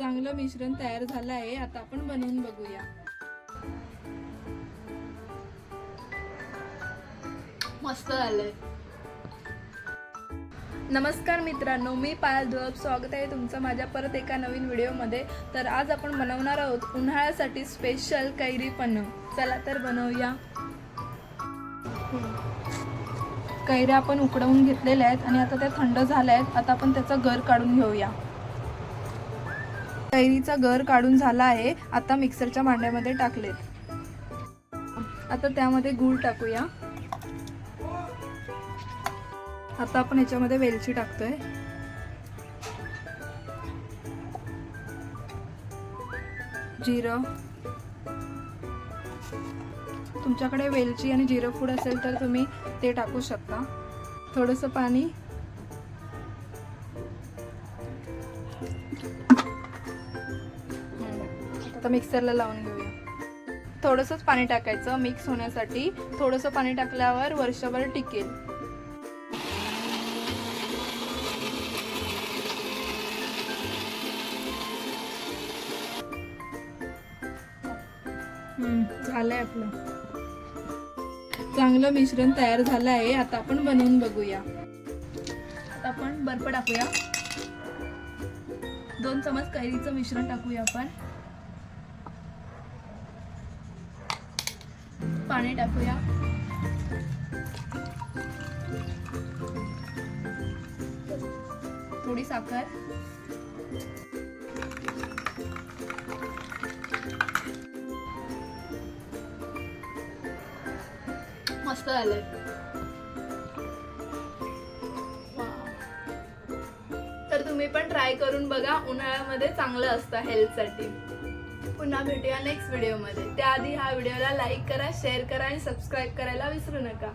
चांगलं मिश्रण तयार झालं आहे। आता आपण बनवून बघूया। मस्त झालंय। नमस्कार मित्रांनो, मी पायल धुळप। स्वागत आहे तुमचं माझ्या परत एका नवीन व्हिडिओमध्ये। तर आज आपण बनवणार आहोत उन्हाळ्यासाठी स्पेशल कैरी पन्ह। चला तर बनवूया। कैऱ्या आपण उकडवून घेतलेल्या आहेत आणि आता त्या थंड झाल्या आहेत। आता आपण त्याचा गर काढून घेऊया। कैरीचा गर काढून झाला आहे। आता मिक्सरच्या भांड्यामध्ये टाकलेत। आता त्यामध्ये गूळ टाकूया। आता आपण याच्यामध्ये वेलची टाकतोय। जिरं, तुमच्याकडे वेलची आणि जिरं पूड असेल तर तुम्ही ते टाकू शकता। थोडंसं पाणी, आता मिक्सरला लावून घेऊया। थोडंसंच पाणी टाकायचं मिक्स होण्यासाठी। थोडंसं पाणी टाकल्यावर वर्षभर टिकेल। झालंय आपलं चांगलं मिश्रण तयार झालं आहे। आता आपण बनवून बघूया। आता आपण बर्फ टाकूया। 2 चमच कैरीचं मिश्रण टाकूया आपण। पाणी टाकूया। थोडी साखर, मस्त झालंय। तर तुम्ही पण ट्राय करून बघा। उन्हाळ्यामध्ये चांगलं असतं हेल्थसाठी। पुन्हा भेटूया नेक्स्ट व्हिडिओमध्ये। त्याआधी हा व्हिडिओला लाईक करा, शेअर करा आणि सबस्क्राईब करायला विसरू नका।